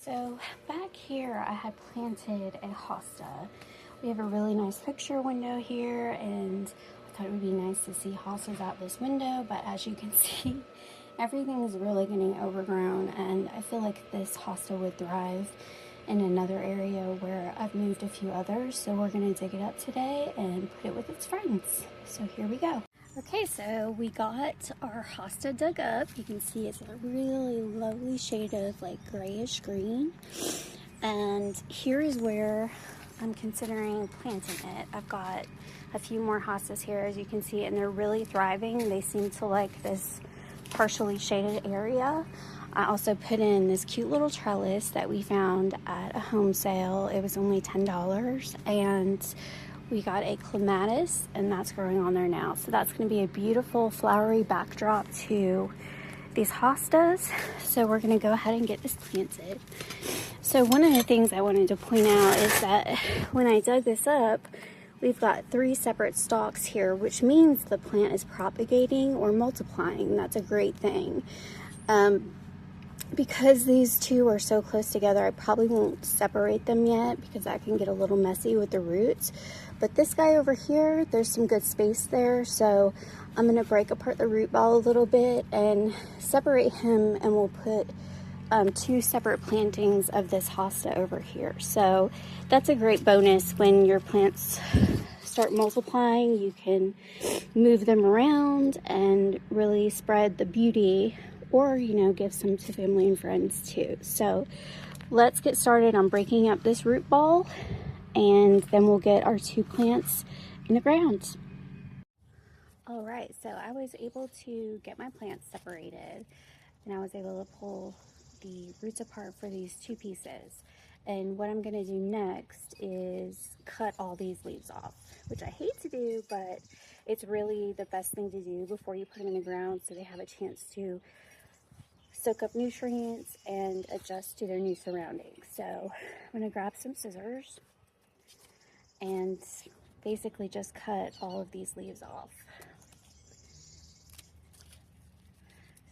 So back here I had planted a hosta. We have a really nice picture window here, and I thought it would be nice to see hostas out this window, but as you can see, everything is really getting overgrown, and I feel like this hosta would thrive in another area where I've moved a few others. So we're going to dig it up today and put it with its friends. So here we go. Okay, so we got our hosta dug up. You can see it's a really lovely shade of like grayish green. And here is where I'm considering planting it. I've got a few more hostas here, as you can see, and they're really thriving. They seem to like this partially shaded area. I also put in this cute little trellis that we found at a home sale. It was only $10, and we got a clematis, and that's growing on there now. So that's going to be a beautiful flowery backdrop to these hostas. So we're going to go ahead and get this planted. So one of the things I wanted to point out is that when I dug this up, we've got 3 separate stalks here, which means the plant is propagating or multiplying. That's a great thing. Because these two are so close together, I probably won't separate them yet because that can get a little messy with the roots. But this guy over here, there's some good space there, so I'm going to break apart the root ball a little bit and separate him, and we'll put 2 separate plantings of this hosta over here. So that's a great bonus when your plants start multiplying. You can move them around and really spread the beauty, or give some to family and friends too. So let's get started on breaking up this root ball, and then we'll get our 2 plants in the ground. All right, so I was able to get my plants separated, and I was able to pull the roots apart for these 2 pieces. And what I'm gonna do next is cut all these leaves off, which I hate to do, but it's really the best thing to do before you put them in the ground, so they have a chance to soak up nutrients and adjust to their new surroundings. So I'm going to grab some scissors and basically just cut all of these leaves off.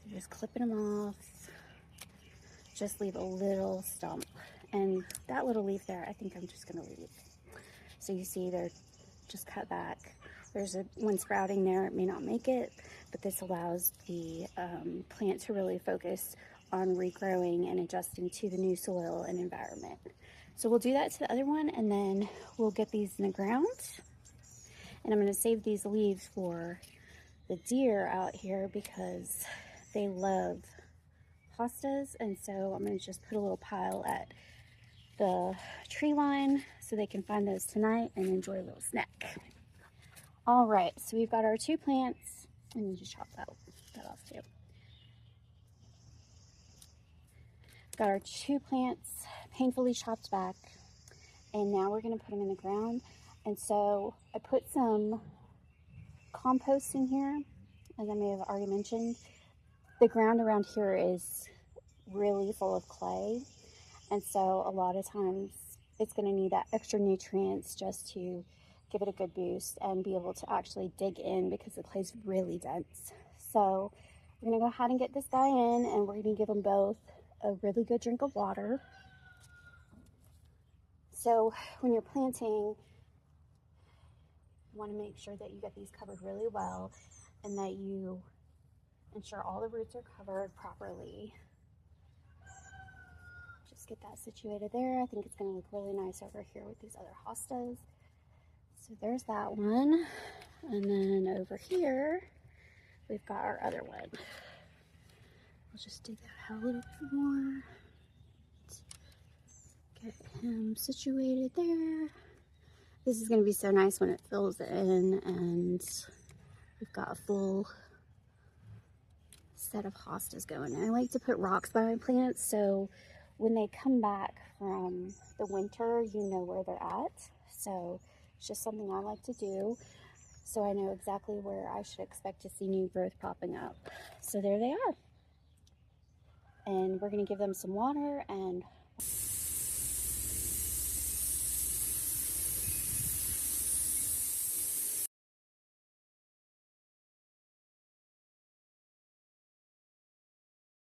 So just clipping them off, just leave a little stump. And that little leaf there, I think I'm just going to leave. So you see they're just cut back. There's one sprouting there, it may not make it, but this allows the plant to really focus on regrowing and adjusting to the new soil and environment. So we'll do that to the other one, and then we'll get these in the ground. And I'm going to save these leaves for the deer out here because they love hostas, and so I'm going to just put a little pile at the tree line so they can find those tonight and enjoy a little snack. All right, so we've got our 2 plants, and you just chop that off too. Got our 2 plants painfully chopped back, and now we're going to put them in the ground. And so I put some compost in here, as I may have already mentioned. The ground around here is really full of clay, and so a lot of times it's going to need that extra nutrients just to give it a good boost and be able to actually dig in because the clay's really dense. So we're going to go ahead and get this guy in, and we're going to give them both a really good drink of water. So when you're planting, you want to make sure that you get these covered really well and that you ensure all the roots are covered properly. Just get that situated there. I think it's going to look really nice over here with these other hostas. So there's that one, and then over here we've got our other one. I'll just dig that out a little bit more. Get him situated there. This is going to be so nice when it fills in and we've got a full set of hostas going. And I like to put rocks by my plants so when they come back from the winter, you know where they're at. So it's just something I like to do, so I know exactly where I should expect to see new growth popping up. So there they are. And we're going to give them some water and